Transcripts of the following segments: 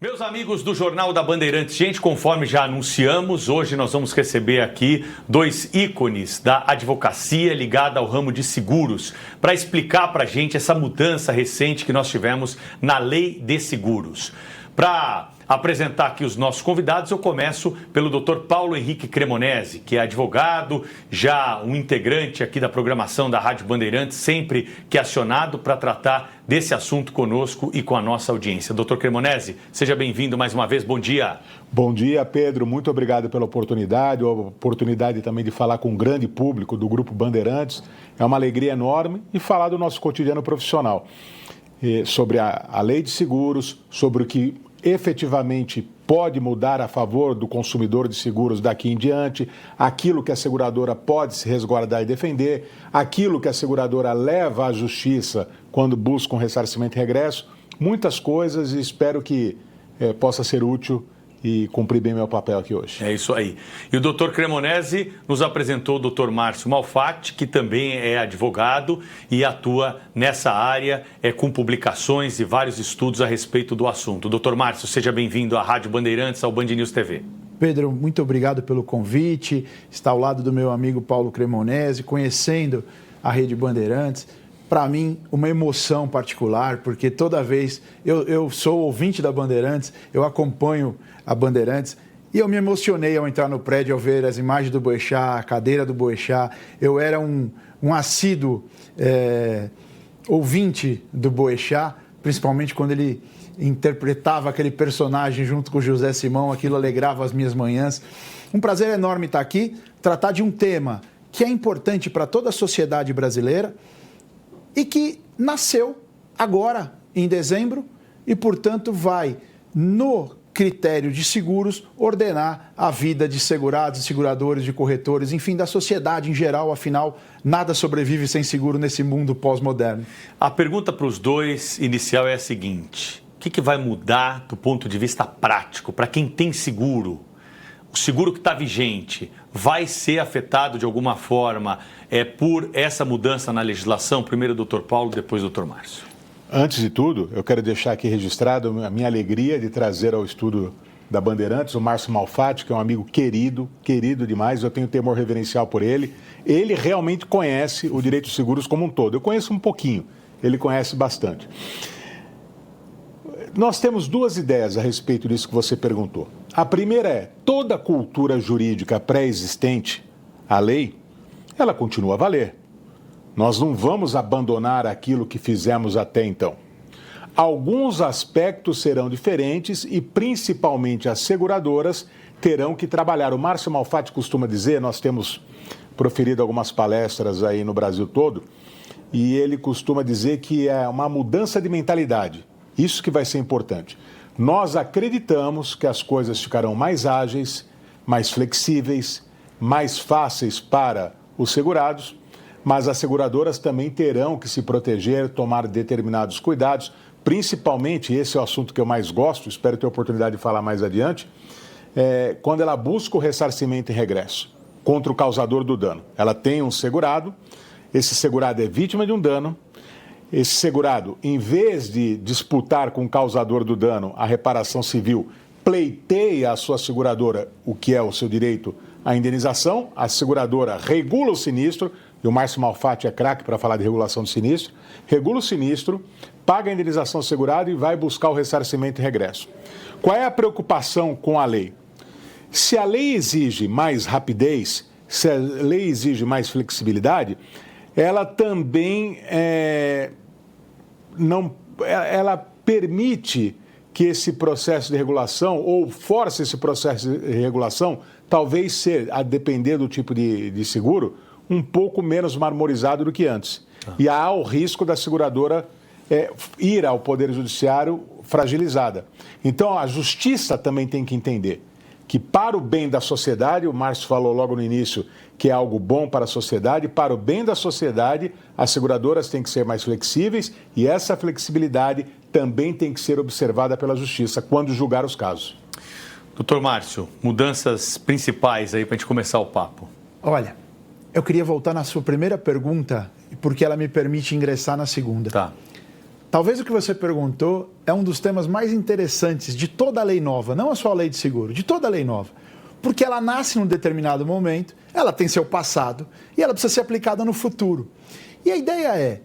Meus amigos do Jornal da Bandeirantes, gente, conforme já anunciamos, hoje nós vamos receber aqui dois ícones da advocacia ligada ao ramo de seguros para explicar para a gente essa mudança recente que nós tivemos na Lei de Seguros. Para apresentar aqui os nossos convidados, eu começo pelo Dr. Paulo Henrique Cremonesi, que é advogado, já um integrante aqui da programação da Rádio Bandeirantes, sempre que acionado para tratar desse assunto conosco e com a nossa audiência. Dr. Cremonesi, seja bem-vindo mais uma vez, bom dia. Bom dia, Pedro, muito obrigado pela oportunidade, a oportunidade também de falar com um grande público do Grupo Bandeirantes. É uma alegria enorme e falar do nosso cotidiano profissional, sobre a lei de seguros, sobre o que efetivamente pode mudar a favor do consumidor de seguros daqui em diante, aquilo que a seguradora pode se resguardar e defender, aquilo que a seguradora leva à justiça quando busca um ressarcimento e regresso, muitas coisas, e espero que possa ser útil e cumprir bem meu papel aqui hoje. É isso aí. E o Dr. Cremonesi nos apresentou o Dr. Márcio Malfatti, que também é advogado e atua nessa área com publicações e vários estudos a respeito do assunto. Dr. Márcio, seja bem-vindo à Rádio Bandeirantes, ao Band News TV. Pedro, muito obrigado pelo convite. Está ao lado do meu amigo Paulo Cremonesi, conhecendo a Rede Bandeirantes. Para mim, uma emoção particular, porque toda vez eu sou ouvinte da Bandeirantes, eu acompanho a Bandeirantes e eu me emocionei ao entrar no prédio, ao ver as imagens do Boechat, a cadeira do Boechat. Eu era um assíduo ouvinte do Boechat, principalmente quando ele interpretava aquele personagem junto com o José Simão, aquilo alegrava as minhas manhãs. Um prazer enorme estar aqui, tratar de um tema que é importante para toda a sociedade brasileira e que nasceu agora, em dezembro, e, portanto, vai, no critério de seguros, ordenar a vida de segurados, de seguradores, de corretores, enfim, da sociedade em geral. Afinal, nada sobrevive sem seguro nesse mundo pós-moderno. A pergunta para os dois inicial é a seguinte: o que vai mudar do ponto de vista prático para quem tem seguro? O seguro que está vigente vai ser afetado de alguma forma por essa mudança na legislação? Primeiro o Dr. Paulo, depois o Dr. Márcio. Antes de tudo, eu quero deixar aqui registrado a minha alegria de trazer ao estudo da Bandeirantes o Márcio Malfatti, que é um amigo querido demais, eu tenho temor reverencial por ele. Ele realmente conhece o direito de seguros como um todo. Eu conheço um pouquinho, ele conhece bastante. Nós temos duas ideias a respeito disso que você perguntou. A primeira é, toda a cultura jurídica pré-existente à lei, ela continua a valer. Nós não vamos abandonar aquilo que fizemos até então. Alguns aspectos serão diferentes e, principalmente, as seguradoras terão que trabalhar. O Márcio Malfatti costuma dizer, nós temos proferido algumas palestras aí no Brasil todo, e ele costuma dizer que é uma mudança de mentalidade. Isso que vai ser importante. Nós acreditamos que as coisas ficarão mais ágeis, mais flexíveis, mais fáceis para os segurados, mas as seguradoras também terão que se proteger, tomar determinados cuidados, principalmente, esse é o assunto que eu mais gosto, espero ter a oportunidade de falar mais adiante, quando ela busca o ressarcimento e regresso contra o causador do dano. Ela tem um segurado, esse segurado é vítima de um dano. Esse segurado, em vez de disputar com o causador do dano a reparação civil, pleiteia a sua seguradora, o que é o seu direito à indenização. A seguradora regula o sinistro, e o Márcio Malfatti é craque para falar de regulação do sinistro, regula o sinistro, paga a indenização ao segurado e vai buscar o ressarcimento e regresso. Qual é a preocupação com a lei? Se a lei exige mais rapidez, se a lei exige mais flexibilidade, ela também ela permite que esse processo de regulação, ou força esse processo de regulação, talvez ser, a depender do tipo de seguro, um pouco menos marmorizado do que antes. E há o risco da seguradora ir ao Poder Judiciário fragilizada. Então, a Justiça também tem que entender que, para o bem da sociedade, o Márcio falou logo no início que é algo bom para a sociedade, para o bem da sociedade, as seguradoras têm que ser mais flexíveis e essa flexibilidade também tem que ser observada pela Justiça quando julgar os casos. Doutor Márcio, mudanças principais aí para a gente começar o papo. Olha, eu queria voltar na sua primeira pergunta, porque ela me permite ingressar na segunda. Tá. talvez o que você perguntou é um dos temas mais interessantes de toda a lei nova, não só a lei de seguro, de toda a lei nova. Porque ela nasce num determinado momento, ela tem seu passado e ela precisa ser aplicada no futuro. E a ideia é,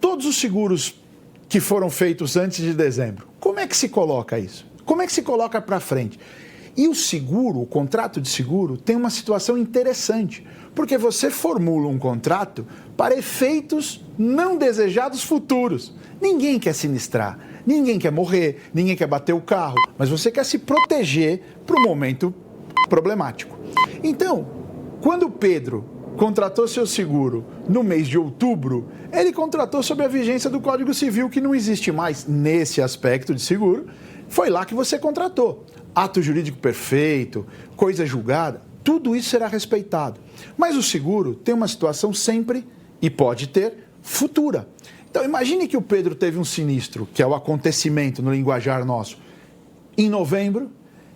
todos os seguros que foram feitos antes de dezembro, como é que se coloca isso? Como é que se coloca para frente? E o seguro, o contrato de seguro, tem uma situação interessante, porque você formula um contrato para efeitos não desejados futuros. Ninguém quer sinistrar, ninguém quer morrer, ninguém quer bater o carro, mas você quer se proteger para o momento problemático. Então, quando o Pedro contratou seu seguro no mês de outubro, ele contratou sob a vigência do Código Civil, que não existe mais nesse aspecto de seguro. Foi lá que você contratou. Ato jurídico perfeito, coisa julgada, tudo isso será respeitado. Mas o seguro tem uma situação sempre, e pode ter, futura. Então, imagine que o Pedro teve um sinistro, que é o acontecimento no linguajar nosso, em novembro,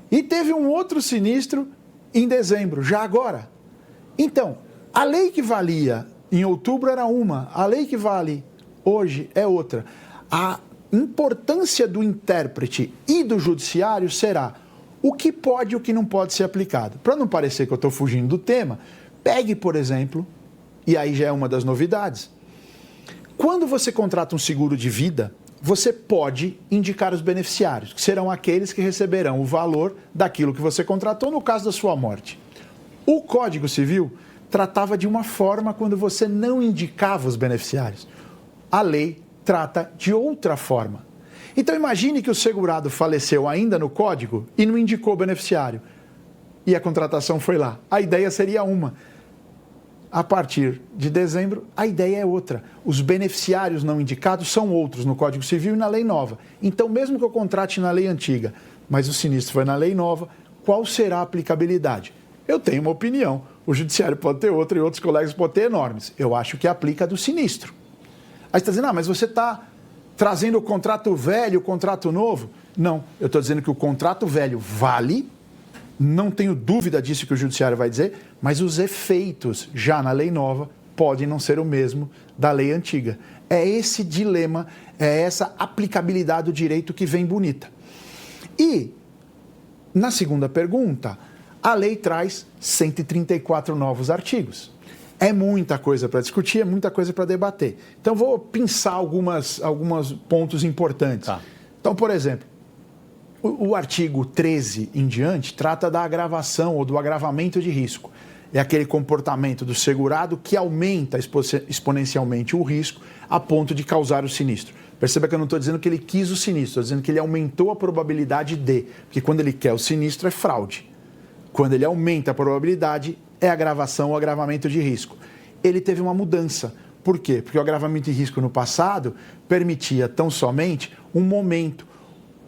e teve um outro sinistro em dezembro, já agora. Então, a lei que valia em outubro era uma, a lei que vale hoje é outra. A importância do intérprete e do judiciário será o que pode e o que não pode ser aplicado. Para não parecer que eu estou fugindo do tema, pegue, por exemplo, e aí já é uma das novidades, quando você contrata um seguro de vida, você pode indicar os beneficiários, que serão aqueles que receberão o valor daquilo que você contratou no caso da sua morte. O Código Civil tratava de uma forma quando você não indicava os beneficiários. A lei trata de outra forma. Então imagine que o segurado faleceu ainda no Código e não indicou o beneficiário. E a contratação foi lá. A ideia seria uma. A partir de dezembro, a ideia é outra. Os beneficiários não indicados são outros no Código Civil e na lei nova. Então, mesmo que eu contrate na lei antiga, mas o sinistro foi na lei nova, qual será a aplicabilidade? Eu tenho uma opinião. O judiciário pode ter outra e outros colegas podem ter enormes. Eu acho que aplica do sinistro. Aí você está dizendo, mas você está trazendo o contrato velho, o contrato novo? Não, eu estou dizendo que o contrato velho vale, não tenho dúvida disso que o judiciário vai dizer, mas os efeitos já na lei nova podem não ser o mesmo da lei antiga. É esse dilema, é essa aplicabilidade do direito que vem bonita. E, na segunda pergunta, a lei traz 134 novos artigos. É muita coisa para discutir, é muita coisa para debater. Então, vou pensar alguns pontos importantes. Tá. Então, por exemplo, o artigo 13 em diante trata da agravação ou do agravamento de risco. É aquele comportamento do segurado que aumenta exponencialmente o risco a ponto de causar o sinistro. Perceba que eu não estou dizendo que ele quis o sinistro, estou dizendo que ele aumentou a probabilidade de, porque quando ele quer o sinistro é fraude. Quando ele aumenta a probabilidade, é agravação ou agravamento de risco. Ele teve uma mudança. Por quê? Porque o agravamento de risco no passado permitia tão somente um momento.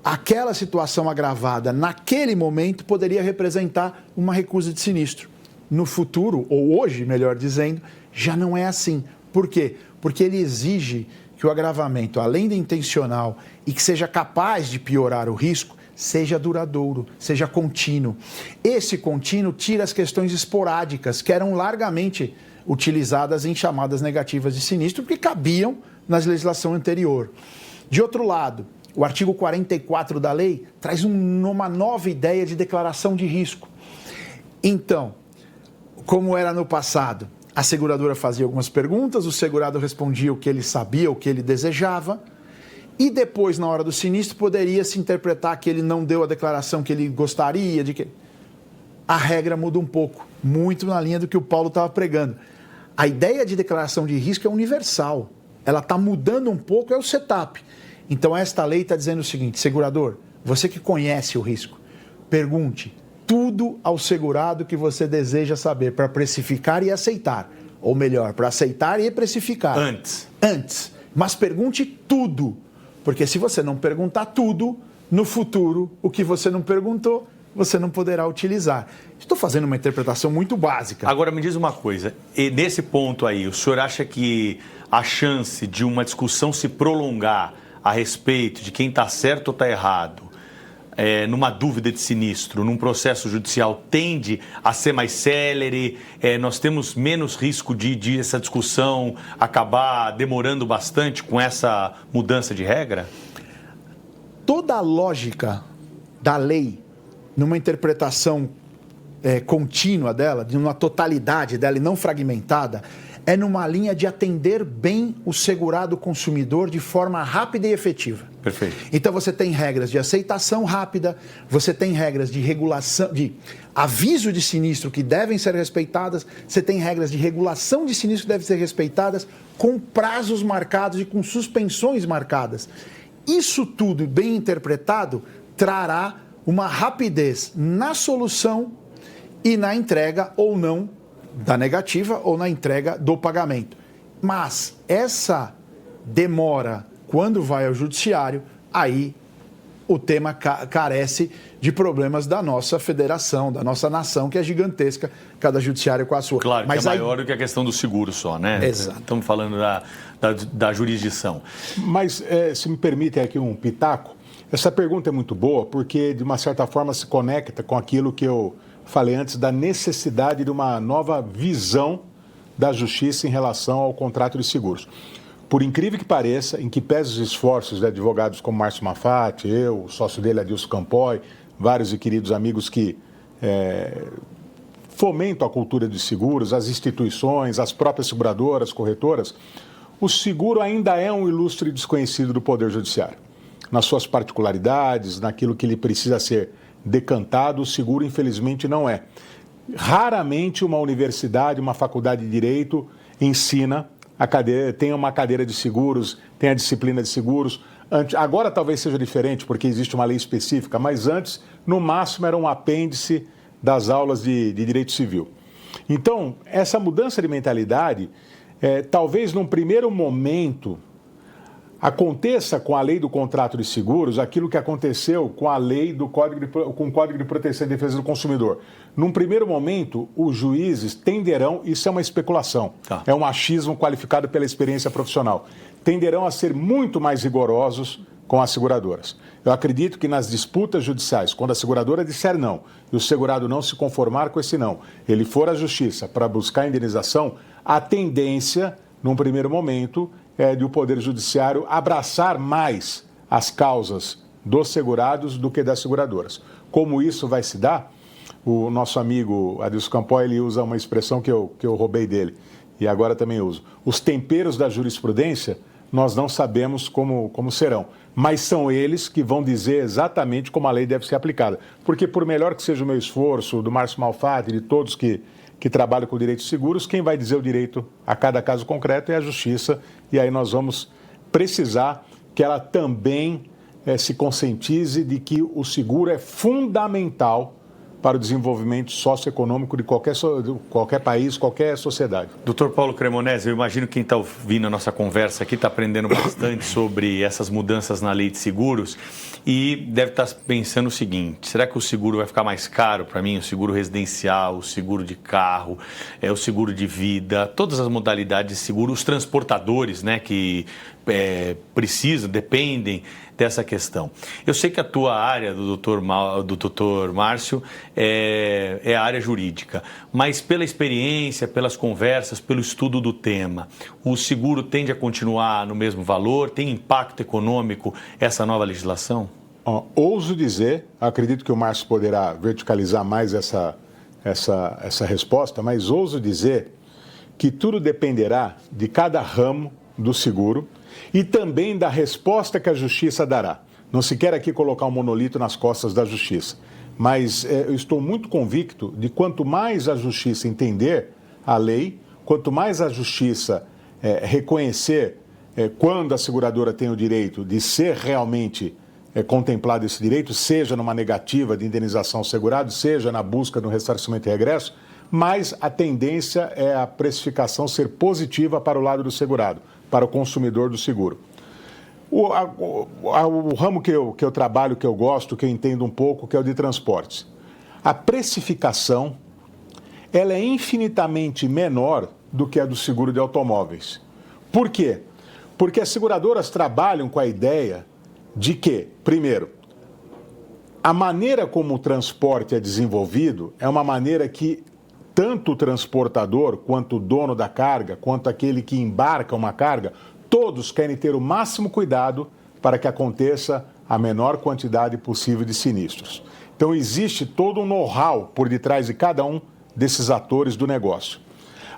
Aquela situação agravada naquele momento poderia representar uma recusa de sinistro. No futuro, ou hoje, melhor dizendo, já não é assim. Por quê? Porque ele exige que o agravamento, além de intencional e que seja capaz de piorar o risco, seja duradouro, seja contínuo. Esse contínuo tira as questões esporádicas, que eram largamente utilizadas em chamadas negativas de sinistro, porque cabiam na legislação anterior. De outro lado, o artigo 44 da lei traz uma nova ideia de declaração de risco. Então, como era no passado, a seguradora fazia algumas perguntas, o segurado respondia o que ele sabia, o que ele desejava, e depois, na hora do sinistro, poderia se interpretar que ele não deu a declaração que ele gostaria de que... A regra muda um pouco, muito na linha do que o Paulo estava pregando. A ideia de declaração de risco é universal. Ela está mudando um pouco, é o setup. Então, esta lei está dizendo o seguinte, segurador, você que conhece o risco, pergunte tudo ao segurado que você deseja saber para precificar e aceitar. Ou melhor, para aceitar e precificar. Antes. Mas pergunte tudo. Porque se você não perguntar tudo, no futuro, o que você não perguntou, você não poderá utilizar. Estou fazendo uma interpretação muito básica. Agora, me diz uma coisa. E nesse ponto aí, o senhor acha que a chance de uma discussão se prolongar a respeito de quem está certo ou está errado numa dúvida de sinistro, num processo judicial, tende a ser mais célere? Nós temos menos risco de essa discussão acabar demorando bastante com essa mudança de regra? Toda a lógica da lei, numa interpretação contínua dela, de uma totalidade dela e não fragmentada, é numa linha de atender bem o segurado consumidor de forma rápida e efetiva. Perfeito. Então você tem regras de aceitação rápida, você tem regras de regulação, de aviso de sinistro que devem ser respeitadas, você tem regras de regulação de sinistro que devem ser respeitadas, com prazos marcados e com suspensões marcadas. Isso tudo bem interpretado trará uma rapidez na solução e na entrega ou não da negativa ou na entrega do pagamento. Mas essa demora, quando vai ao judiciário, aí o tema carece de problemas da nossa federação, da nossa nação, que é gigantesca, cada judiciário com a sua. Claro, mas que é maior do que a questão do seguro só, né? Exato. Estamos falando da jurisdição. Mas, se me permite aqui um pitaco, essa pergunta é muito boa porque, de uma certa forma, se conecta com aquilo que eu falei antes da necessidade de uma nova visão da justiça em relação ao contrato de seguros. Por incrível que pareça, em que pese os esforços de advogados como Márcio Mafati, eu, o sócio dele, Adilson Campoy, vários e queridos amigos que fomentam a cultura de seguros, as instituições, as próprias seguradoras, corretoras, o seguro ainda é um ilustre desconhecido do Poder Judiciário. Nas suas particularidades, naquilo que ele precisa ser decantado, o seguro, infelizmente, não é. Raramente uma universidade, uma faculdade de Direito ensina tem uma cadeira de seguros, tem a disciplina de seguros. Agora talvez seja diferente, porque existe uma lei específica, mas antes, no máximo, era um apêndice das aulas de Direito Civil. Então, essa mudança de mentalidade, talvez num primeiro momento, aconteça com a lei do contrato de seguros aquilo que aconteceu com a lei com o Código de Proteção e Defesa do Consumidor. Num primeiro momento, os juízes tenderão, isso é uma especulação, é um achismo qualificado pela experiência profissional, tenderão a ser muito mais rigorosos com as seguradoras. Eu acredito que nas disputas judiciais, quando a seguradora disser não e o segurado não se conformar com esse não, ele for à justiça para buscar indenização, a tendência, num primeiro momento, de o Poder Judiciário abraçar mais as causas dos segurados do que das seguradoras. Como isso vai se dar, o nosso amigo Adilson Campoy, ele usa uma expressão que eu roubei dele, e agora também uso. Os temperos da jurisprudência, nós não sabemos como serão, mas são eles que vão dizer exatamente como a lei deve ser aplicada. Porque por melhor que seja o meu esforço, do Márcio Malfatti, de todos que trabalham com direitos seguros, quem vai dizer o direito a cada caso concreto é a Justiça, e aí nós vamos precisar que ela também se conscientize de que o seguro é fundamental para o desenvolvimento socioeconômico de qualquer país, qualquer sociedade. Dr. Paulo Cremonesi, eu imagino que quem está ouvindo a nossa conversa aqui está aprendendo bastante sobre essas mudanças na lei de seguros e deve estar pensando o seguinte: será que o seguro vai ficar mais caro para mim? O seguro residencial, o seguro de carro, o seguro de vida, todas as modalidades de seguro, os transportadores, né, que precisam, dependem dessa questão. Eu sei que a tua área, do Dr. Márcio, é a área jurídica, mas pela experiência, pelas conversas, pelo estudo do tema, o seguro tende a continuar no mesmo valor? Tem impacto econômico essa nova legislação? Ouso dizer, acredito que o Márcio poderá verticalizar mais essa resposta, mas ouso dizer que tudo dependerá de cada ramo do seguro e também da resposta que a Justiça dará. Não se quer aqui colocar um monolito nas costas da Justiça, mas eu estou muito convicto de quanto mais a Justiça entender a lei, quanto mais a Justiça reconhecer quando a seguradora tem o direito de ser realmente contemplado esse direito, seja numa negativa de indenização ao segurado, seja na busca do ressarcimento e regresso, mas a tendência é a precificação ser positiva para o lado do segurado, para o consumidor do seguro. O ramo que eu trabalho, que eu gosto, que eu entendo um pouco, que é o de transportes. A precificação, ela é infinitamente menor do que a do seguro de automóveis. Por quê? Porque as seguradoras trabalham com a ideia de que, primeiro, a maneira como o transporte é desenvolvido é uma maneira que tanto o transportador, quanto o dono da carga, quanto aquele que embarca uma carga, todos querem ter o máximo cuidado para que aconteça a menor quantidade possível de sinistros. Então existe todo um know-how por detrás de cada um desses atores do negócio.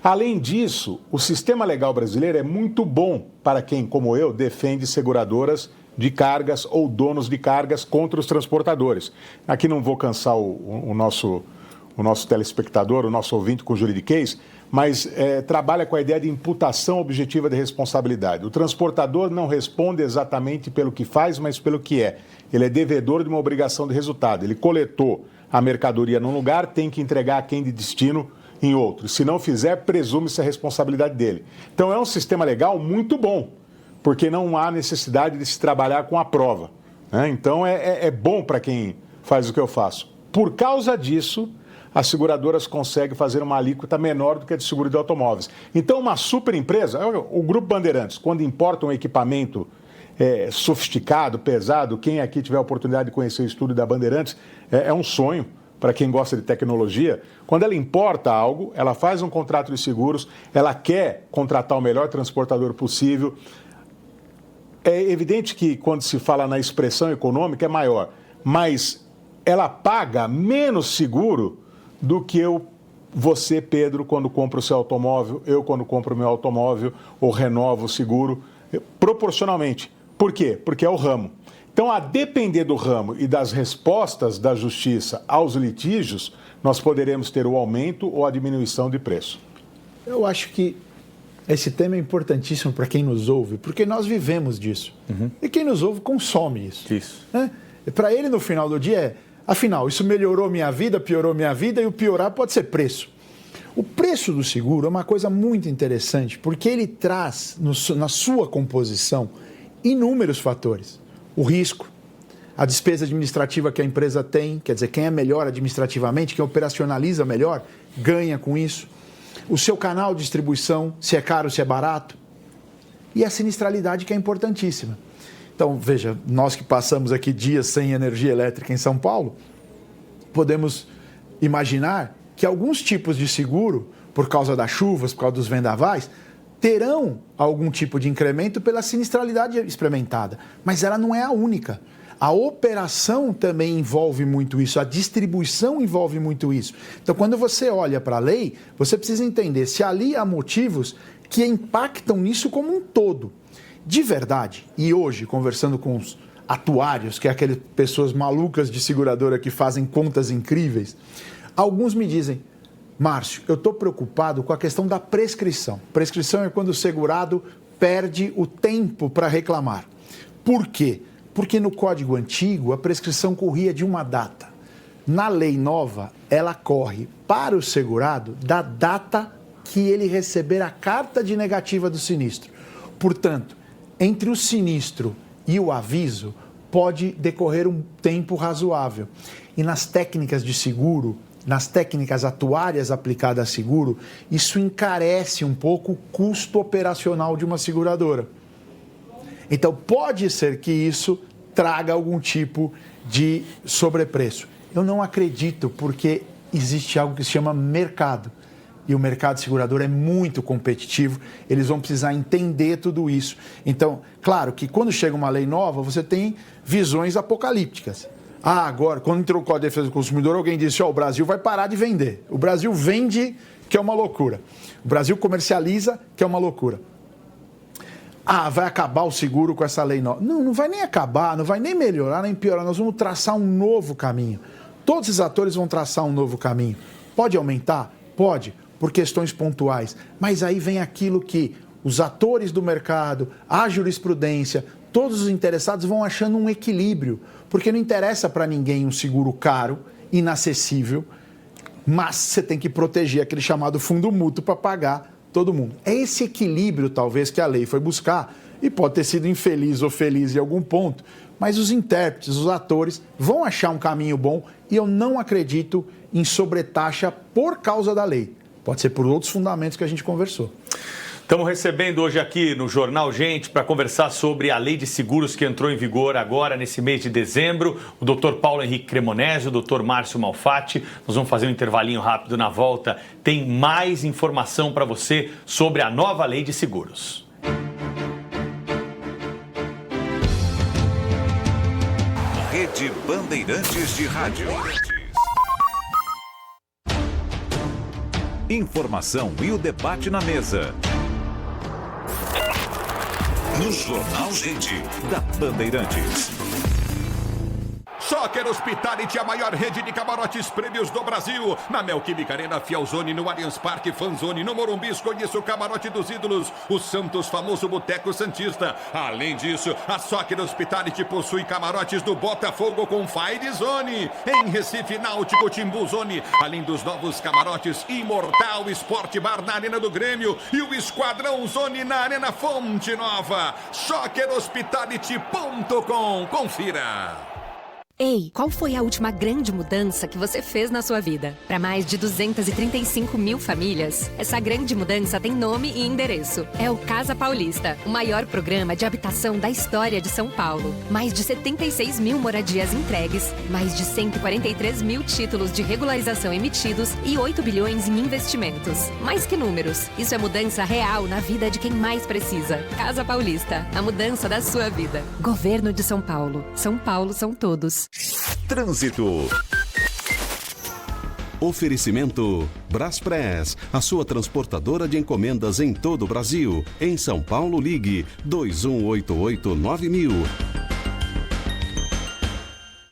Além disso, o sistema legal brasileiro é muito bom para quem, como eu, defende seguradoras de cargas ou donos de cargas contra os transportadores. Aqui não vou cansar o nosso telespectador, o nosso ouvinte com juridiquês, mas trabalha com a ideia de imputação objetiva de responsabilidade. O transportador não responde exatamente pelo que faz, mas pelo que é. Ele é devedor de uma obrigação de resultado. Ele coletou a mercadoria num lugar, tem que entregar a quem de destino em outro. Se não fizer, presume-se a responsabilidade dele. Então é um sistema legal muito bom, porque não há necessidade de se trabalhar com a prova, né? Então é bom para quem faz o que eu faço. Por causa disso, as seguradoras conseguem fazer uma alíquota menor do que a de seguro de automóveis. Então, uma super empresa, o Grupo Bandeirantes, quando importa um equipamento sofisticado, pesado, quem aqui tiver a oportunidade de conhecer o estúdio da Bandeirantes, é um sonho para quem gosta de tecnologia. Quando ela importa algo, ela faz um contrato de seguros, ela quer contratar o melhor transportador possível. É evidente que quando se fala na expressão econômica é maior, mas ela paga menos seguro do que você, Pedro, quando compra o seu automóvel, eu quando compro o meu automóvel ou renovo o seguro, proporcionalmente. Por quê? Porque é o ramo. Então, a depender do ramo e das respostas da justiça aos litígios, nós poderemos ter o aumento ou a diminuição de preço. Eu acho que esse tema é importantíssimo para quem nos ouve, porque nós vivemos disso. Uhum. E quem nos ouve consome isso. Né? Para ele, no final do dia, afinal, isso melhorou minha vida, piorou minha vida, e o piorar pode ser preço. O preço do seguro é uma coisa muito interessante, porque ele traz, na sua composição, inúmeros fatores. O risco, a despesa administrativa que a empresa tem, quer dizer, quem é melhor administrativamente, quem operacionaliza melhor, ganha com isso. O seu canal de distribuição, se é caro, se é barato. E a sinistralidade, que é importantíssima. Então, veja, nós que passamos aqui dias sem energia elétrica em São Paulo, podemos imaginar que alguns tipos de seguro, por causa das chuvas, por causa dos vendavais, terão algum tipo de incremento pela sinistralidade experimentada, mas ela não é a única. A operação também envolve muito isso, a distribuição envolve muito isso. Então, quando você olha para a lei, você precisa entender se ali há motivos que impactam nisso como um todo. De verdade, e hoje, conversando com os atuários, que é aquelas pessoas malucas de seguradora que fazem contas incríveis, alguns me dizem: Márcio, eu estou preocupado com a questão da prescrição. Prescrição é quando o segurado perde o tempo para reclamar. Por quê? Porque no Código Antigo a prescrição corria de uma data. Na lei nova, ela corre para o segurado da data que ele receber a carta de negativa do sinistro. Portanto, entre o sinistro e o aviso, pode decorrer um tempo razoável. E nas técnicas de seguro, nas técnicas atuárias aplicadas a seguro, isso encarece um pouco o custo operacional de uma seguradora. Então, pode ser que isso traga algum tipo de sobrepreço. Eu não acredito, porque existe algo que se chama mercado. E o mercado segurador é muito competitivo, eles vão precisar entender tudo isso. Então, claro que quando chega uma lei nova, você tem visões apocalípticas. Agora, quando entrou o Código de Defesa do Consumidor, alguém disse: o Brasil vai parar de vender. O Brasil vende, que é uma loucura. O Brasil comercializa, que é uma loucura. Vai acabar o seguro com essa lei nova. Não, não vai nem acabar, não vai nem melhorar, nem piorar. Nós vamos traçar um novo caminho. Todos os atores vão traçar um novo caminho. Pode aumentar? Pode, por questões pontuais. Mas aí vem aquilo que os atores do mercado, a jurisprudência, todos os interessados vão achando um equilíbrio. Porque não interessa para ninguém um seguro caro, inacessível, mas você tem que proteger aquele chamado fundo mútuo para pagar todo mundo. É esse equilíbrio, talvez, que a lei foi buscar, e pode ter sido infeliz ou feliz em algum ponto, mas os intérpretes, os atores, vão achar um caminho bom, e eu não acredito em sobretaxa por causa da lei. Pode ser por outros fundamentos que a gente conversou. Estamos recebendo hoje aqui no Jornal Gente para conversar sobre a lei de seguros que entrou em vigor agora nesse mês de dezembro. O Dr. Paulo Henrique Cremonesi, o Dr. Márcio Malfatti. Nós vamos fazer um intervalinho rápido na volta. Tem mais informação para você sobre a nova lei de seguros. Rede Bandeirantes de Rádio. Informação e o debate na mesa. No Jornal Gente, da Bandeirantes. Soccer Hospitality, a maior rede de camarotes prêmios do Brasil. Na Neoquímica Arena, Fielzone, no Allianz Parque, Fanzone, no Morumbi, conheça o camarote dos ídolos, o Santos, famoso Boteco Santista. Além disso, a Soccer Hospitality possui camarotes do Botafogo com Fire Zone. Em Recife, Náutico, Timbu Zone, além dos novos camarotes Imortal Sport Bar na Arena do Grêmio e o Esquadrão Zone na Arena Fonte Nova. SoccerHospitality.com. Confira. Ei, qual foi a última grande mudança que você fez na sua vida? Para mais de 235 mil famílias, essa grande mudança tem nome e endereço. É o Casa Paulista, o maior programa de habitação da história de São Paulo. Mais de 76 mil moradias entregues, mais de 143 mil títulos de regularização emitidos e 8 bilhões em investimentos. Mais que números, isso é mudança real na vida de quem mais precisa. Casa Paulista, a mudança da sua vida. Governo de São Paulo. São Paulo são todos. Trânsito. Oferecimento Braspress, a sua transportadora de encomendas em todo o Brasil. Em São Paulo, ligue 2188-9000.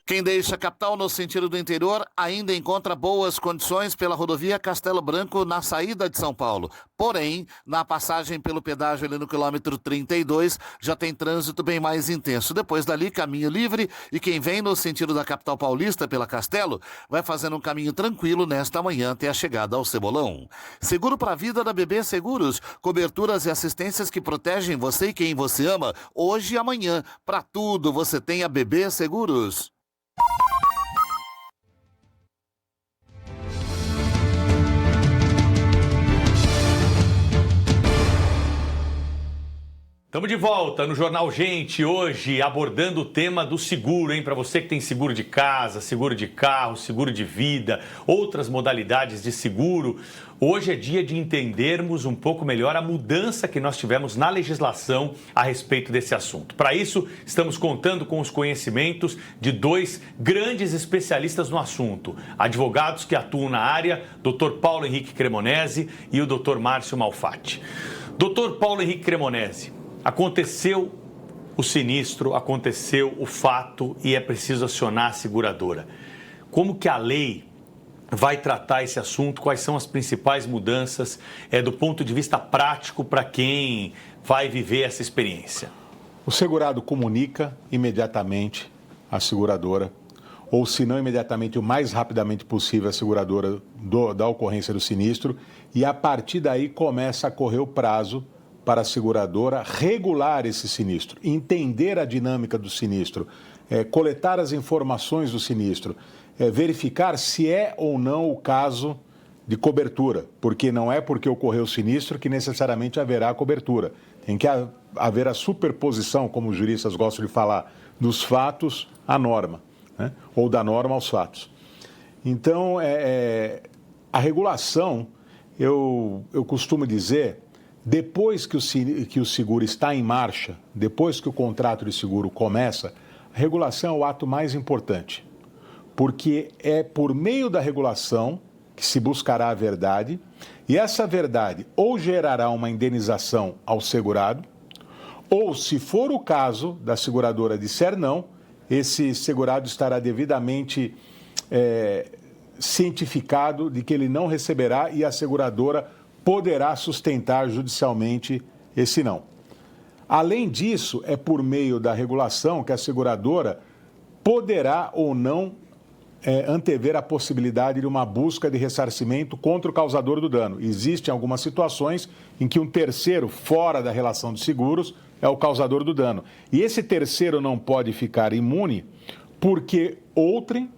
Quem deixa a capital no sentido do interior ainda encontra boas condições pela rodovia Castelo Branco na saída de São Paulo. Porém, na passagem pelo pedágio ali no quilômetro 32, já tem trânsito bem mais intenso. Depois dali, caminho livre, e quem vem no sentido da capital paulista pela Castelo vai fazendo um caminho tranquilo nesta manhã até a chegada ao Cebolão. Seguro para a vida da BB Seguros, coberturas e assistências que protegem você e quem você ama, hoje e amanhã. Para tudo você tem a BB Seguros. Estamos de volta no Jornal Gente, hoje abordando o tema do seguro, hein? Para você que tem seguro de casa, seguro de carro, seguro de vida, outras modalidades de seguro. Hoje é dia de entendermos um pouco melhor a mudança que nós tivemos na legislação a respeito desse assunto. Para isso, estamos contando com os conhecimentos de dois grandes especialistas no assunto, advogados que atuam na área, Dr. Paulo Henrique Cremonesi e o Dr. Márcio Malfatti. Dr. Paulo Henrique Cremonesi, aconteceu o sinistro, aconteceu o fato e é preciso acionar a seguradora. Como que a lei vai tratar esse assunto? Quais são as principais mudanças do ponto de vista prático para quem vai viver essa experiência? O segurado comunica imediatamente à seguradora, ou se não imediatamente, o mais rapidamente possível, a seguradora da ocorrência do sinistro, e a partir daí começa a correr o prazo para a seguradora regular esse sinistro, entender a dinâmica do sinistro, coletar as informações do sinistro, verificar se é ou não o caso de cobertura, porque não é porque ocorreu o sinistro que necessariamente haverá cobertura. Tem que haver a superposição, como os juristas gostam de falar, dos fatos à norma, né? Ou da norma aos fatos. Então, a regulação, eu costumo dizer, depois que o seguro está em marcha, depois que o contrato de seguro começa, a regulação é o ato mais importante, porque é por meio da regulação que se buscará a verdade, e essa verdade ou gerará uma indenização ao segurado, ou, se for o caso da seguradora disser não, esse segurado estará devidamente cientificado de que ele não receberá e a seguradora poderá sustentar judicialmente esse não. Além disso, é por meio da regulação que a seguradora poderá ou não antever a possibilidade de uma busca de ressarcimento contra o causador do dano. Existem algumas situações em que um terceiro, fora da relação de seguros, é o causador do dano. E esse terceiro não pode ficar imune porque outrem,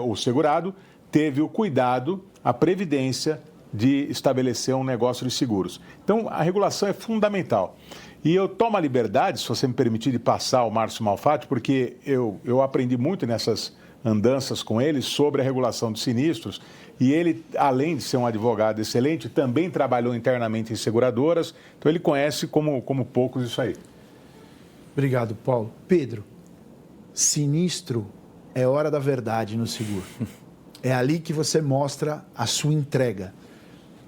o segurado, teve o cuidado, a previdência de estabelecer um negócio de seguros. Então, a regulação é fundamental. E eu tomo a liberdade, se você me permitir, de passar ao Márcio Malfatti, porque eu aprendi muito nessas andanças com ele sobre a regulação de sinistros. E ele, além de ser um advogado excelente, também trabalhou internamente em seguradoras. Então, ele conhece como poucos isso aí. Obrigado, Paulo. Pedro, sinistro é hora da verdade no seguro. É ali que você mostra a sua entrega.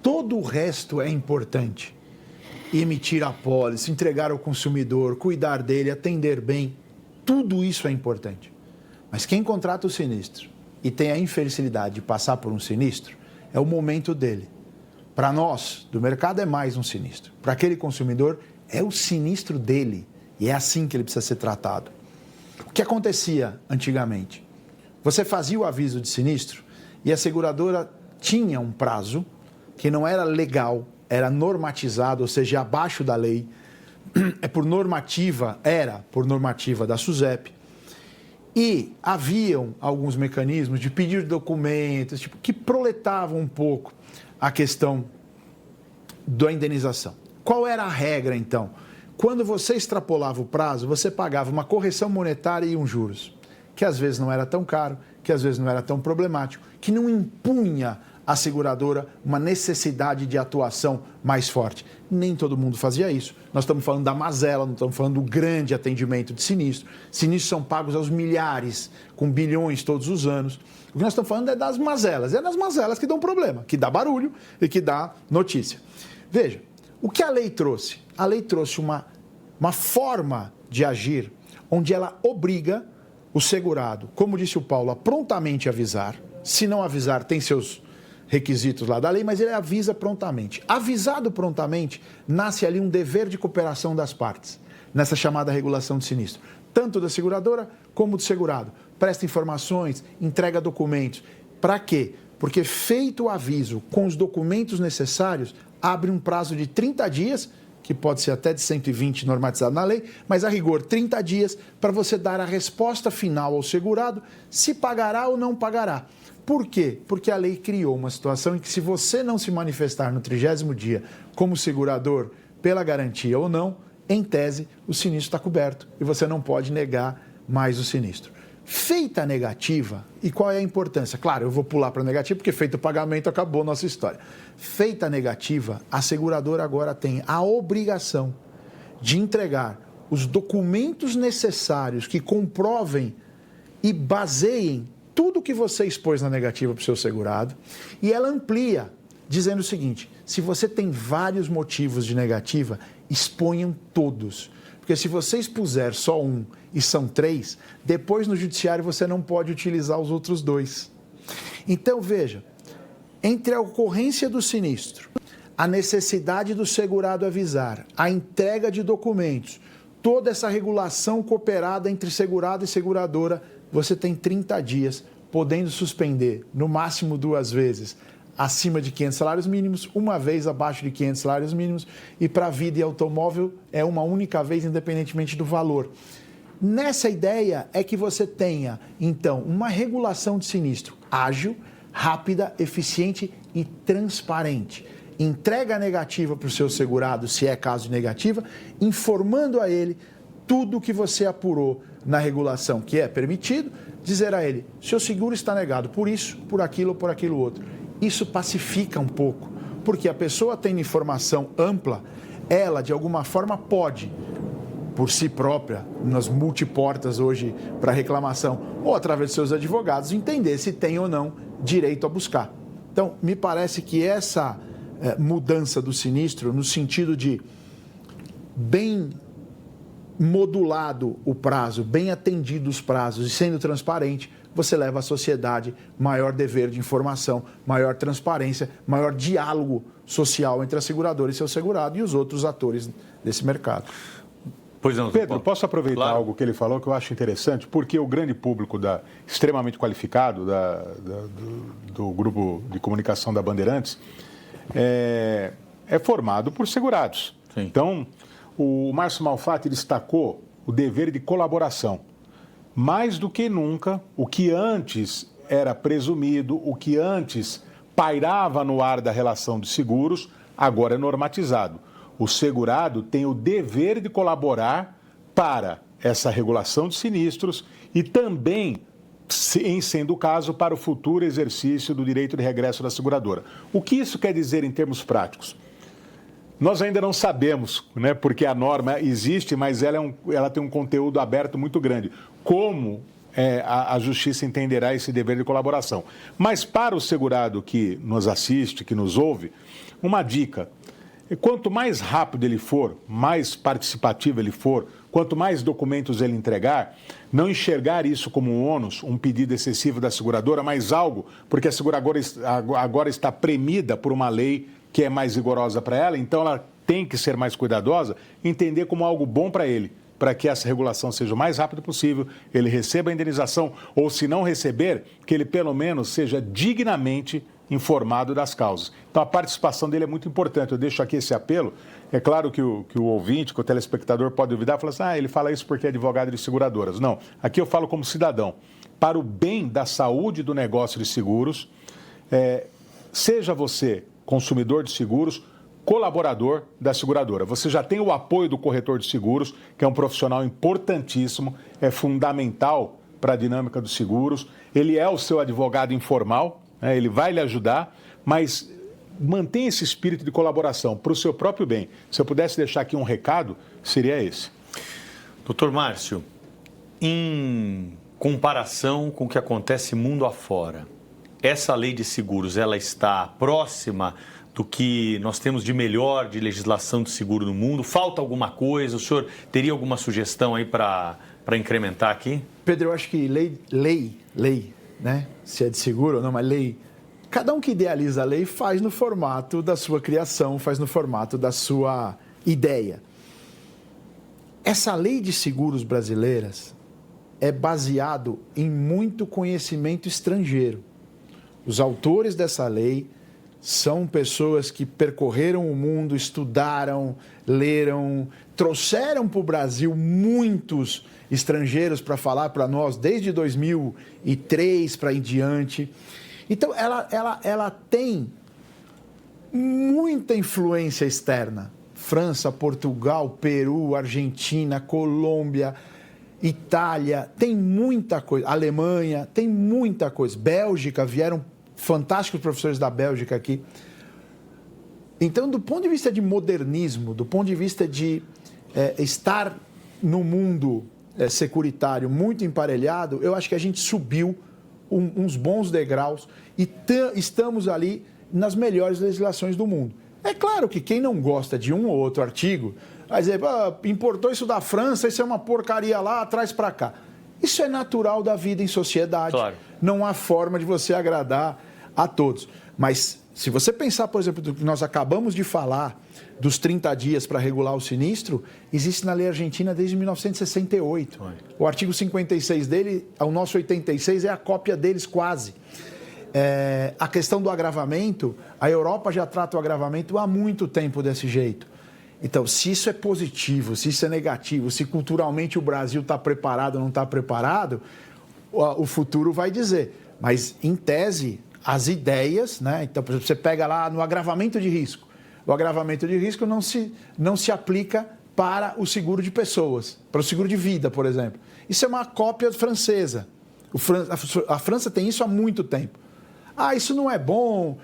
Todo o resto é importante. Emitir a pólice, entregar ao consumidor, cuidar dele, atender bem, tudo isso é importante. Mas quem contrata o sinistro e tem a infelicidade de passar por um sinistro, é o momento dele. Para nós, do mercado, é mais um sinistro. Para aquele consumidor, é o sinistro dele. E é assim que ele precisa ser tratado. O que acontecia antigamente? Você fazia o aviso de sinistro e a seguradora tinha um prazo que não era legal, era normatizado, ou seja, abaixo da lei, era por normativa da SUSEP, e haviam alguns mecanismos de pedir documentos, que proletavam um pouco a questão da indenização. Qual era a regra, então? Quando você extrapolava o prazo, você pagava uma correção monetária e uns juros, que às vezes não era tão caro, que às vezes não era tão problemático, que não impunha à seguradora uma necessidade de atuação mais forte. Nem todo mundo fazia isso. Nós estamos falando da mazela, não estamos falando do grande atendimento de sinistro. Sinistros são pagos aos milhares, com bilhões todos os anos. O que nós estamos falando é das mazelas. É das mazelas que dão problema, que dá barulho e que dá notícia. Veja, o que a lei trouxe? A lei trouxe uma forma de agir onde ela obriga o segurado, como disse o Paulo, a prontamente avisar. Se não avisar, tem seus requisitos lá da lei, mas ele avisa prontamente. Avisado prontamente, nasce ali um dever de cooperação das partes, nessa chamada regulação de sinistro, tanto da seguradora como do segurado. Presta informações, entrega documentos. Para quê? Porque feito o aviso com os documentos necessários, abre um prazo de 30 dias, que pode ser até de 120 normatizado na lei, mas a rigor 30 dias para você dar a resposta final ao segurado se pagará ou não pagará. Por quê? Porque a lei criou uma situação em que se você não se manifestar no 30º dia como segurador pela garantia ou não, em tese, o sinistro está coberto e você não pode negar mais o sinistro. Feita a negativa, e qual é a importância? Claro, eu vou pular para a negativa porque feito o pagamento acabou a nossa história. Feita a negativa, a seguradora agora tem a obrigação de entregar os documentos necessários que comprovem e baseiem tudo que você expôs na negativa para o seu segurado, e ela amplia, dizendo o seguinte: se você tem vários motivos de negativa, exponham todos. Porque se você expuser só um e são 3, depois no judiciário você não pode utilizar os outros 2. Então, veja, entre a ocorrência do sinistro, a necessidade do segurado avisar, a entrega de documentos, toda essa regulação cooperada entre segurado e seguradora, você tem 30 dias, podendo suspender no máximo 2 vezes acima de 500 salários mínimos, 1 vez abaixo de 500 salários mínimos, e para vida e automóvel é uma única vez, independentemente do valor. Nessa ideia é que você tenha, então, uma regulação de sinistro ágil, rápida, eficiente e transparente. Entrega negativa para o seu segurado, se é caso de negativa, informando a ele tudo o que você apurou na regulação que é permitido, dizer a ele: seu seguro está negado por isso, por aquilo ou por aquilo outro. Isso pacifica um pouco, porque a pessoa tendo informação ampla, ela de alguma forma pode, por si própria, nas multiportas hoje para reclamação, ou através de seus advogados, entender se tem ou não direito a buscar. Então, me parece que essa mudança do sinistro, no sentido de bem modulado o prazo, bem atendido os prazos e sendo transparente, você leva à sociedade maior dever de informação, maior transparência, maior diálogo social entre a seguradora e seu segurado e os outros atores desse mercado. Pois não, Pedro, posso aproveitar algo que ele falou que eu acho interessante, porque o grande público extremamente qualificado do grupo de comunicação da Bandeirantes é formado por segurados. Sim. Então, o Márcio Malfatti destacou o dever de colaboração. Mais do que nunca, o que antes era presumido, o que antes pairava no ar da relação de seguros, agora é normatizado. O segurado tem o dever de colaborar para essa regulação de sinistros e também, em sendo o caso, para o futuro exercício do direito de regresso da seguradora. O que isso quer dizer em termos práticos? Nós ainda não sabemos, né, porque a norma existe, mas ela tem um conteúdo aberto muito grande. Como a Justiça entenderá esse dever de colaboração? Mas para o segurado que nos assiste, que nos ouve, uma dica: quanto mais rápido ele for, mais participativo ele for, quanto mais documentos ele entregar, não enxergar isso como um ônus, um pedido excessivo da seguradora, mas algo, porque a seguradora agora está premida por uma lei que é mais rigorosa para ela, então ela tem que ser mais cuidadosa, entender como algo bom para ele, para que essa regulação seja o mais rápido possível, ele receba a indenização, ou se não receber, que ele pelo menos seja dignamente informado das causas. Então a participação dele é muito importante. Eu deixo aqui esse apelo. É claro que o ouvinte, que o telespectador pode duvidar e falar assim, ele fala isso porque é advogado de seguradoras. Não, aqui eu falo como cidadão. Para o bem da saúde do negócio de seguros, seja você consumidor de seguros, colaborador da seguradora. Você já tem o apoio do corretor de seguros, que é um profissional importantíssimo, é fundamental para a dinâmica dos seguros. Ele é o seu advogado informal, ele vai lhe ajudar, mas mantenha esse espírito de colaboração para o seu próprio bem. Se eu pudesse deixar aqui um recado, seria esse. Doutor Márcio, em comparação com o que acontece mundo afora, essa lei de seguros, ela está próxima do que nós temos de melhor de legislação de seguro no mundo? Falta alguma coisa? O senhor teria alguma sugestão aí para incrementar aqui? Pedro, eu acho que lei, né? Se é de seguro ou não, mas lei. Cada um que idealiza a lei faz no formato da sua criação, faz no formato da sua ideia. Essa lei de seguros brasileiras é baseado em muito conhecimento estrangeiro. Os autores dessa lei são pessoas que percorreram o mundo, estudaram, leram, trouxeram para o Brasil muitos estrangeiros para falar para nós desde 2003 para em diante. Então, ela tem muita influência externa. França, Portugal, Peru, Argentina, Colômbia, Itália, tem muita coisa. Alemanha, tem muita coisa. Bélgica, vieram fantásticos professores da Bélgica aqui. Então, do ponto de vista de modernismo, do ponto de vista de estar no mundo securitário muito emparelhado, eu acho que a gente subiu uns bons degraus e estamos ali nas melhores legislações do mundo. É claro que quem não gosta de um ou outro artigo vai dizer, importou isso da França, isso é uma porcaria lá, traz para cá. Isso é natural da vida em sociedade. Claro. Não há forma de você agradar a todos. Mas se você pensar, por exemplo, do que nós acabamos de falar, dos 30 dias para regular o sinistro, existe na lei argentina desde 1968. O artigo 56 dele, o nosso 86, é a cópia deles quase. A questão do agravamento, a Europa já trata o agravamento há muito tempo desse jeito. Então, se isso é positivo, se isso é negativo, se culturalmente o Brasil está preparado ou não está preparado, o futuro vai dizer. Mas, em tese, as ideias, né? Então, por exemplo, você pega lá no agravamento de risco. O agravamento de risco não se aplica para o seguro de pessoas, para o seguro de vida, por exemplo. Isso é uma cópia francesa. A França tem isso há muito tempo. Isso não é bom,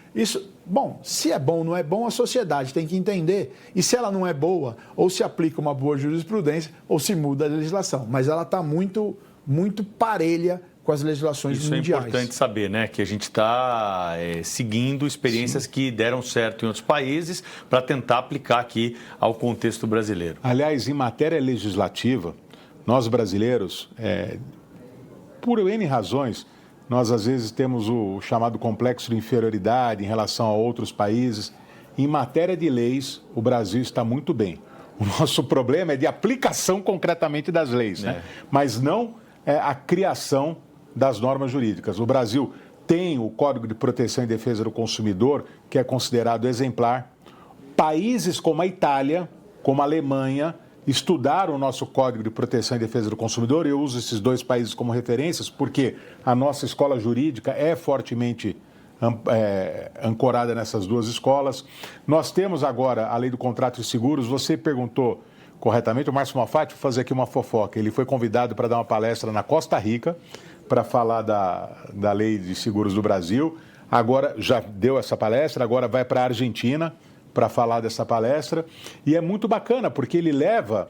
Bom, se é bom ou não é bom, a sociedade tem que entender. E se ela não é boa, ou se aplica uma boa jurisprudência, ou se muda a legislação. Mas ela está muito, muito parelha com as legislações mundiais. Isso é importante saber, né? Que a gente está seguindo experiências que deram certo em outros países para tentar aplicar aqui ao contexto brasileiro. Aliás, em matéria legislativa, nós brasileiros, por N razões, nós às vezes temos o chamado complexo de inferioridade em relação a outros países. Em matéria de leis, o Brasil está muito bem. O nosso problema é de aplicação concretamente das leis, né? Mas não a criação das normas jurídicas. O Brasil tem o Código de Proteção e Defesa do Consumidor, que é considerado exemplar. Países como a Itália, como a Alemanha, estudaram o nosso Código de Proteção e Defesa do Consumidor. Eu uso esses dois países como referências porque a nossa escola jurídica é fortemente ancorada nessas duas escolas. Nós temos agora a lei do contrato de seguros. Você perguntou corretamente, o Márcio Malfatti, vou fazer aqui uma fofoca. Ele foi convidado para dar uma palestra na Costa Rica para falar da lei de seguros do Brasil. Agora já deu essa palestra, agora vai para a Argentina para falar dessa palestra. E é muito bacana, porque ele leva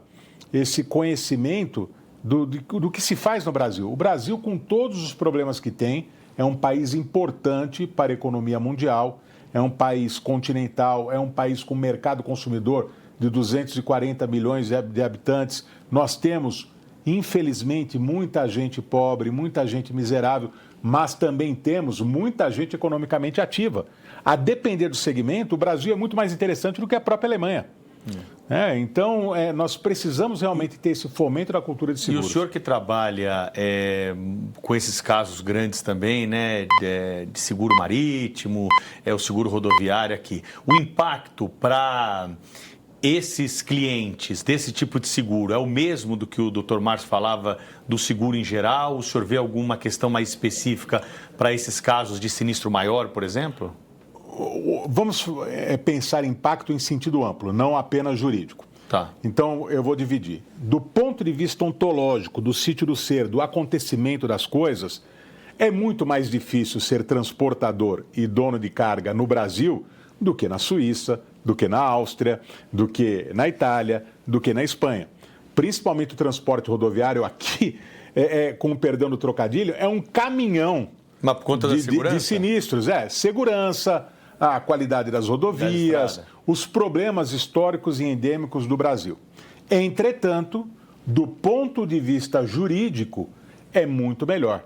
esse conhecimento do que se faz no Brasil. O Brasil, com todos os problemas que tem, é um país importante para a economia mundial, é um país continental, é um país com mercado consumidor de 240 milhões de habitantes. Nós temos, infelizmente, muita gente pobre, muita gente miserável, mas também temos muita gente economicamente ativa. A depender do segmento, o Brasil é muito mais interessante do que a própria Alemanha. Então, nós precisamos realmente ter esse fomento da cultura de seguros. E o senhor que trabalha com esses casos grandes também, né, de seguro marítimo, o seguro rodoviário aqui, o impacto para esses clientes desse tipo de seguro é o mesmo do que o Dr. Márcio falava do seguro em geral? O senhor vê alguma questão mais específica para esses casos de sinistro maior, por exemplo? Vamos pensar impacto em sentido amplo, não apenas jurídico. Tá. Então, eu vou dividir. Do ponto de vista ontológico, do sítio do ser, do acontecimento das coisas, é muito mais difícil ser transportador e dono de carga no Brasil do que na Suíça, do que na Áustria, do que na Itália, do que na Espanha. Principalmente o transporte rodoviário aqui, com perdão do trocadilho, é um caminhão. Mas por conta da segurança? De sinistros, segurança, a qualidade das rodovias, os problemas históricos e endêmicos do Brasil. Entretanto, do ponto de vista jurídico, é muito melhor.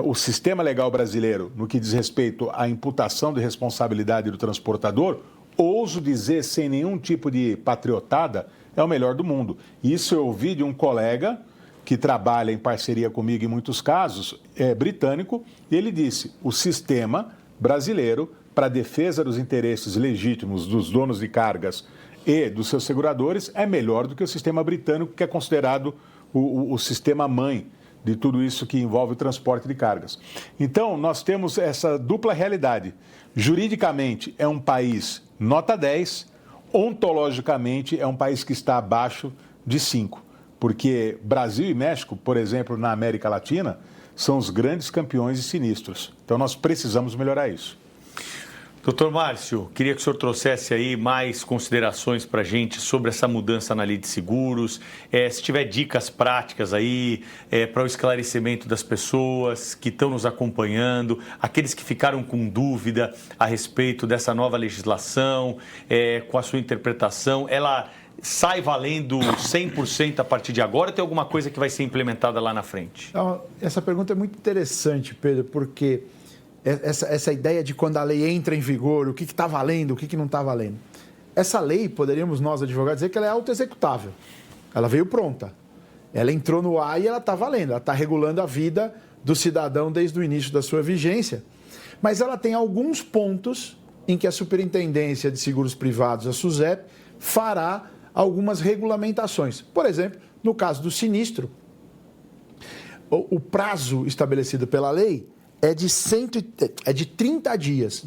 O sistema legal brasileiro, no que diz respeito à imputação de responsabilidade do transportador, ouso dizer, sem nenhum tipo de patriotada, é o melhor do mundo. Isso eu ouvi de um colega que trabalha em parceria comigo em muitos casos, britânico, e ele disse: o sistema brasileiro, para a defesa dos interesses legítimos dos donos de cargas e dos seus seguradores, é melhor do que o sistema britânico, que é considerado o sistema mãe de tudo isso que envolve o transporte de cargas. Então, nós temos essa dupla realidade. Juridicamente, é um país nota 10, ontologicamente, é um país que está abaixo de 5. Porque Brasil e México, por exemplo, na América Latina, são os grandes campeões de sinistros. Então, nós precisamos melhorar isso. Doutor Márcio, queria que o senhor trouxesse aí mais considerações para a gente sobre essa mudança na lei de seguros, se tiver dicas práticas aí para o esclarecimento das pessoas que estão nos acompanhando, aqueles que ficaram com dúvida a respeito dessa nova legislação, com a sua interpretação, ela sai valendo 100% a partir de agora ou tem alguma coisa que vai ser implementada lá na frente? Essa pergunta é muito interessante, Pedro, porque essa ideia de quando a lei entra em vigor, o que está valendo, o que não está valendo. Essa lei, poderíamos nós, advogados, dizer que ela é autoexecutável. Ela veio pronta. Ela entrou no ar e ela está valendo. Ela está regulando a vida do cidadão desde o início da sua vigência. Mas ela tem alguns pontos em que a Superintendência de Seguros Privados, a SUSEP, fará algumas regulamentações. Por exemplo, no caso do sinistro, o prazo estabelecido pela lei é de 30 dias,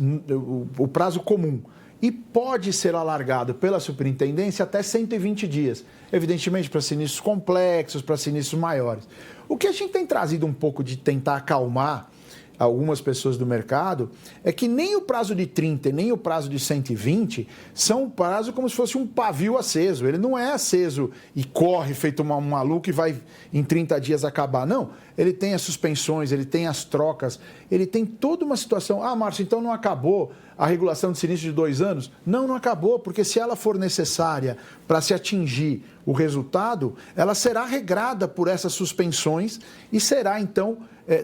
o prazo comum. E pode ser alargado pela superintendência até 120 dias. Evidentemente, para sinistros complexos, para sinistros maiores. O que a gente tem trazido um pouco de tentar acalmar algumas pessoas do mercado é que nem o prazo de 30 nem o prazo de 120 são um prazo como se fosse um pavio aceso. Ele não é aceso e corre feito um maluco e vai em 30 dias acabar. Não, ele tem as suspensões, ele tem as trocas, ele tem toda uma situação. Ah, Márcio, então não acabou a regulação de sinistro de 2 anos? Não acabou, porque se ela for necessária para se atingir o resultado, ela será regrada por essas suspensões e será, então,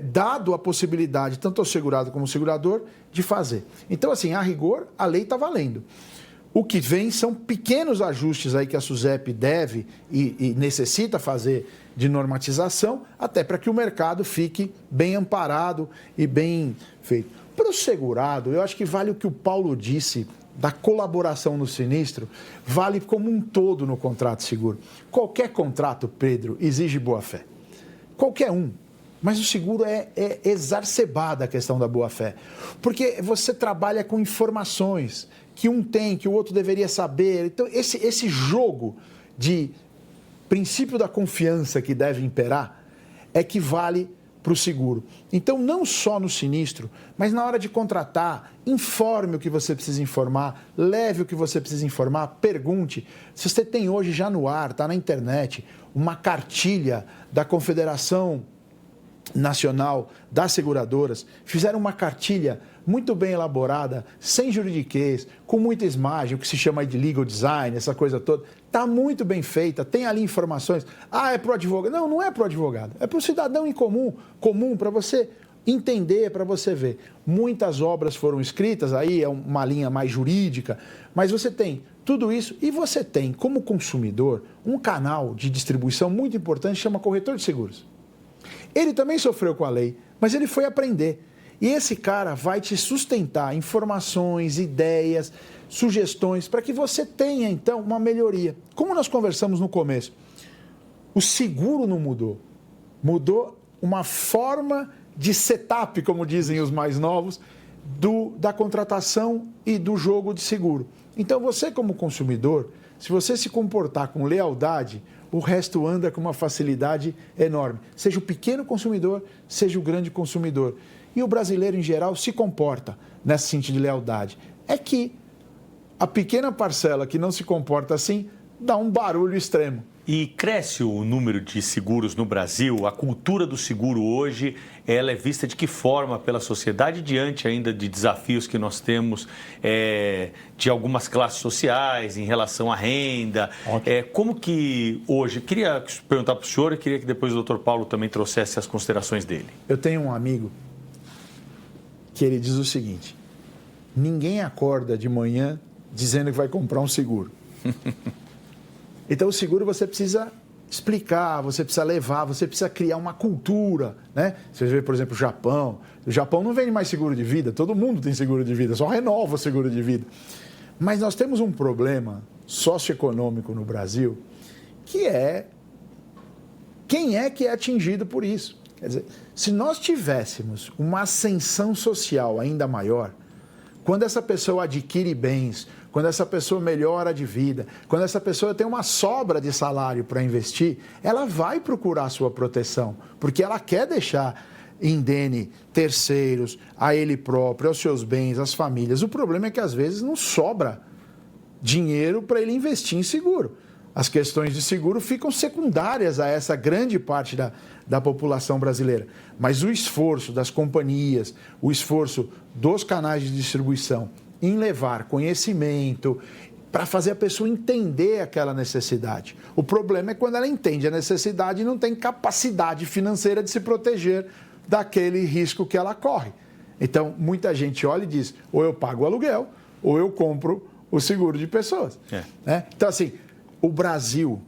dado a possibilidade, tanto ao segurado como ao segurador, de fazer. Então, assim, a rigor, a lei está valendo. O que vem são pequenos ajustes aí que a SUSEP deve e necessita fazer de normatização, até para que o mercado fique bem amparado e bem feito. Para o segurado, eu acho que vale o que o Paulo disse da colaboração no sinistro, vale como um todo no contrato de seguro. Qualquer contrato, Pedro, exige boa-fé. Qualquer um. Mas o seguro é exacerbada a questão da boa-fé. Porque você trabalha com informações que um tem, que o outro deveria saber. Então, esse jogo de princípio da confiança que deve imperar é que vale para o seguro. Então, não só no sinistro, mas na hora de contratar, informe o que você precisa informar, leve o que você precisa informar, pergunte. Se você tem hoje já no ar, está na internet, uma cartilha da Confederação Nacional das Seguradoras, fizeram uma cartilha muito bem elaborada, sem juridiquês, com muita imagem, o que se chama de legal design, essa coisa toda. Está muito bem feita, tem ali informações. Ah, é para o advogado. Não, não é para o advogado. É para o cidadão em comum, para você entender, para você ver. Muitas obras foram escritas, aí é uma linha mais jurídica, mas você tem tudo isso e você tem, como consumidor, um canal de distribuição muito importante, chama corretor de seguros. Ele também sofreu com a lei, mas ele foi aprender. E esse cara vai te sustentar informações, ideias, sugestões, para que você tenha, então, uma melhoria. Como nós conversamos no começo, o seguro não mudou. Mudou uma forma de setup, como dizem os mais novos, da contratação e do jogo de seguro. Então, você como consumidor, se você se comportar com lealdade, o resto anda com uma facilidade enorme. Seja o pequeno consumidor, seja o grande consumidor. E o brasileiro, em geral, se comporta nesse sentido de lealdade. É que a pequena parcela que não se comporta assim dá um barulho extremo. E cresce o número de seguros no Brasil? A cultura do seguro hoje, ela é vista de que forma pela sociedade diante ainda de desafios que nós temos de algumas classes sociais em relação à renda? Como que hoje... Queria perguntar para o senhor e queria que depois o Dr. Paulo também trouxesse as considerações dele. Eu tenho um amigo que ele diz o seguinte: ninguém acorda de manhã dizendo que vai comprar um seguro. Então, o seguro você precisa explicar, você precisa levar, você precisa criar uma cultura, né? Você vê, por exemplo, o Japão. O Japão não vende mais seguro de vida, todo mundo tem seguro de vida, só renova o seguro de vida. Mas nós temos um problema socioeconômico no Brasil, que é quem é que é atingido por isso. Quer dizer, se nós tivéssemos uma ascensão social ainda maior, quando essa pessoa adquire bens, quando essa pessoa melhora de vida, quando essa pessoa tem uma sobra de salário para investir, ela vai procurar a sua proteção, porque ela quer deixar indene terceiros, a ele próprio, aos seus bens, às famílias. O problema é que às vezes não sobra dinheiro para ele investir em seguro. As questões de seguro ficam secundárias a essa grande parte da população brasileira. Mas o esforço das companhias, o esforço dos canais de distribuição em levar conhecimento para fazer a pessoa entender aquela necessidade. O problema é quando ela entende a necessidade e não tem capacidade financeira de se proteger daquele risco que ela corre. Então, muita gente olha e diz, ou eu pago o aluguel, ou eu compro o seguro de pessoas. Né? Então, assim, o Brasil,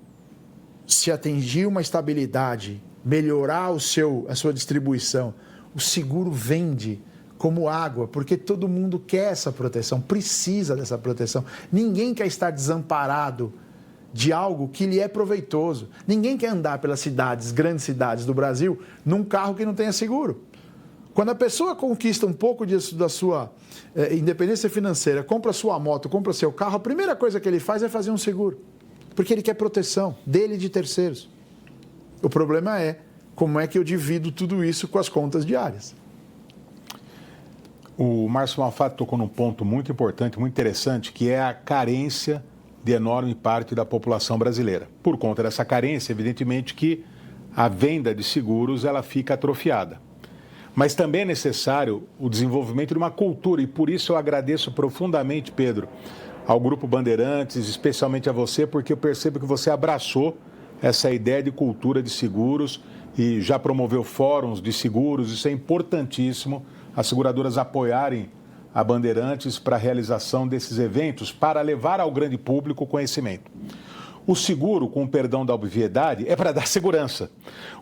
se atingir uma estabilidade, melhorar a sua distribuição, o seguro vende como água, porque todo mundo quer essa proteção, precisa dessa proteção. Ninguém quer estar desamparado de algo que lhe é proveitoso. Ninguém quer andar pelas cidades, grandes cidades do Brasil, num carro que não tenha seguro. Quando a pessoa conquista um pouco disso, da sua independência financeira, compra sua moto, compra seu carro, a primeira coisa que ele faz é fazer um seguro. Porque ele quer proteção dele e de terceiros. O problema é como é que eu divido tudo isso com as contas diárias. O Márcio Malfatti tocou num ponto muito importante, muito interessante, que é a carência de enorme parte da população brasileira. Por conta dessa carência, evidentemente que a venda de seguros ela fica atrofiada. Mas também é necessário o desenvolvimento de uma cultura, e por isso eu agradeço profundamente, Pedro, ao Grupo Bandeirantes, especialmente a você, porque eu percebo que você abraçou essa ideia de cultura de seguros e já promoveu fóruns de seguros. Isso é importantíssimo, as seguradoras apoiarem a Bandeirantes para a realização desses eventos, para levar ao grande público o conhecimento. O seguro, com o perdão da obviedade, é para dar segurança.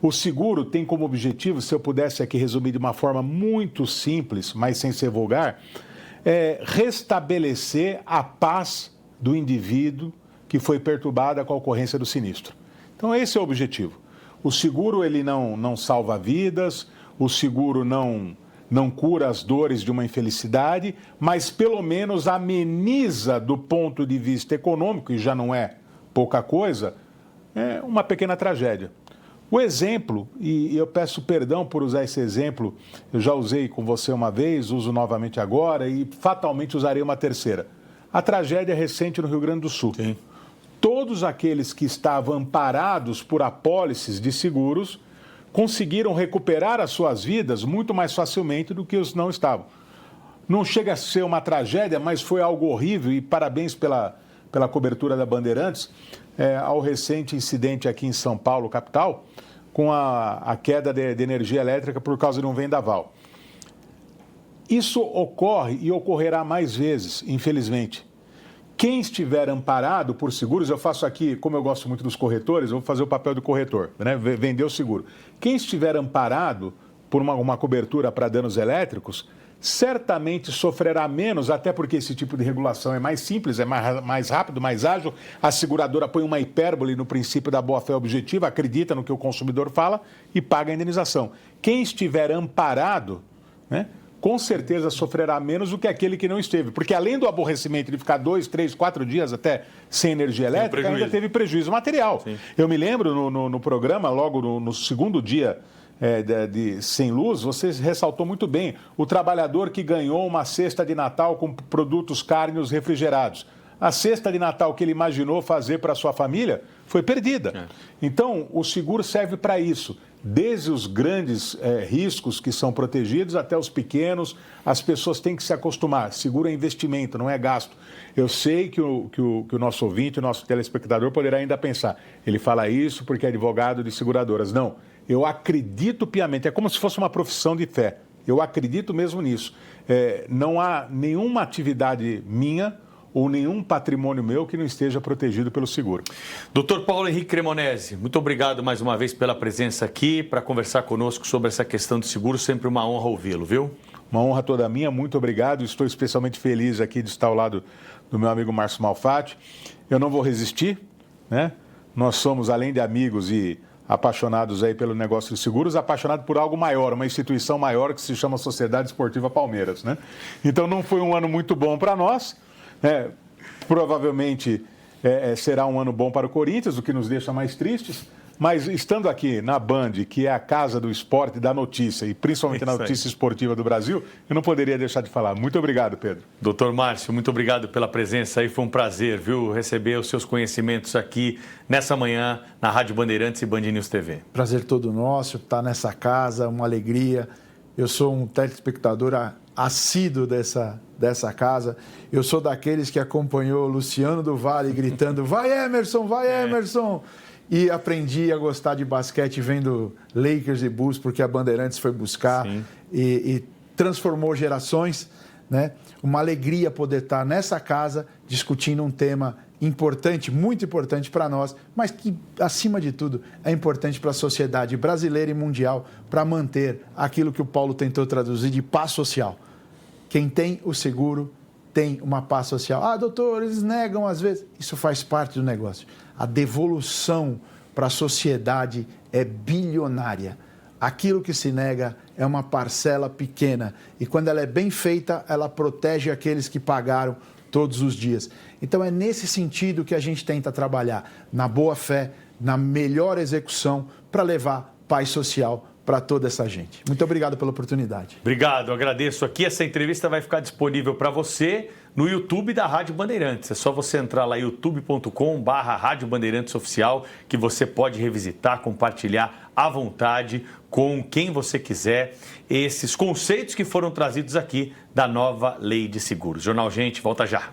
O seguro tem como objetivo, se eu pudesse aqui resumir de uma forma muito simples, mas sem ser vulgar, restabelecer a paz do indivíduo que foi perturbada com a ocorrência do sinistro. Então, esse é o objetivo. O seguro ele não salva vidas, o seguro não cura as dores de uma infelicidade, mas pelo menos ameniza do ponto de vista econômico, e já não é pouca coisa, uma pequena tragédia. O exemplo, e eu peço perdão por usar esse exemplo, eu já usei com você uma vez, uso novamente agora e fatalmente usarei uma terceira. A tragédia recente no Rio Grande do Sul. Sim. Todos aqueles que estavam amparados por apólices de seguros conseguiram recuperar as suas vidas muito mais facilmente do que os não estavam. Não chega a ser uma tragédia, mas foi algo horrível e parabéns pela cobertura da Bandeirantes ao recente incidente aqui em São Paulo, capital, com a queda de energia elétrica por causa de um vendaval. Isso ocorre e ocorrerá mais vezes, infelizmente. Quem estiver amparado por seguros, eu faço aqui, como eu gosto muito dos corretores, eu vou fazer o papel do corretor, né? Vender o seguro. Quem estiver amparado por uma cobertura para danos elétricos, certamente sofrerá menos, até porque esse tipo de regulação é mais simples, é mais rápido, mais ágil. A seguradora põe uma hipérbole no princípio da boa-fé objetiva, acredita no que o consumidor fala e paga a indenização. Quem estiver amparado, né, com certeza sofrerá menos do que aquele que não esteve. Porque além do aborrecimento de ficar 2, 3, 4 dias até sem energia elétrica, ainda teve prejuízo material. Sim. Eu me lembro no programa, logo no segundo dia sem luz, você ressaltou muito bem. O trabalhador que ganhou uma cesta de Natal com produtos cárneos refrigerados. A cesta de Natal que ele imaginou fazer para a sua família foi perdida. Então, o seguro serve para isso. Desde os grandes riscos que são protegidos até os pequenos, as pessoas têm que se acostumar. Seguro é investimento, não é gasto. Eu sei que o nosso ouvinte, o nosso telespectador poderá ainda pensar, ele fala isso porque é advogado de seguradoras. Não, eu acredito piamente, é como se fosse uma profissão de fé. Eu acredito mesmo nisso. Não há nenhuma atividade minha ou nenhum patrimônio meu que não esteja protegido pelo seguro. Dr. Paulo Henrique Cremonesi, muito obrigado mais uma vez pela presença aqui para conversar conosco sobre essa questão de seguro. Sempre uma honra ouvi-lo, viu? Uma honra toda minha, muito obrigado. Estou especialmente feliz aqui de estar ao lado do meu amigo Márcio Malfatti. Eu não vou resistir, né? Nós somos, além de amigos e apaixonados aí pelo negócio de seguros, apaixonados por algo maior, uma instituição maior que se chama Sociedade Esportiva Palmeiras, né? Então não foi um ano muito bom para nós. Provavelmente será um ano bom para o Corinthians, o que nos deixa mais tristes, mas estando aqui na Band, que é a casa do esporte, da notícia, e principalmente na notícia esportiva do Brasil, eu não poderia deixar de falar. Muito obrigado, Pedro. Doutor Márcio, muito obrigado pela presença aí, foi um prazer, viu, receber os seus conhecimentos aqui nessa manhã na Rádio Bandeirantes e Band News TV. Prazer todo nosso, estar nessa casa, uma alegria. Eu sou um telespectador assíduo dessa casa. Eu sou daqueles que acompanhou Luciano do Vale gritando vai Emerson, vai Emerson! E aprendi a gostar de basquete vendo Lakers e Bulls, porque a Bandeirantes foi buscar e transformou gerações, né? Uma alegria poder estar nessa casa discutindo um tema importante, muito importante para nós, mas que, acima de tudo, é importante para a sociedade brasileira e mundial para manter aquilo que o Paulo tentou traduzir de paz social. Quem tem o seguro tem uma paz social. Ah, doutor, eles negam às vezes. Isso faz parte do negócio. A devolução para a sociedade é bilionária. Aquilo que se nega é uma parcela pequena. E quando ela é bem feita, ela protege aqueles que pagaram todos os dias. Então é nesse sentido que a gente tenta trabalhar, na boa fé, na melhor execução, para levar paz social para toda essa gente. Muito obrigado pela oportunidade. Obrigado, agradeço aqui. Essa entrevista vai ficar disponível para você no YouTube da Rádio Bandeirantes. É só você entrar lá, youtube.com/Rádio Bandeirantes Oficial, que você pode revisitar, compartilhar à vontade com quem você quiser esses conceitos que foram trazidos aqui da nova Lei de Seguros. Jornal Gente, volta já.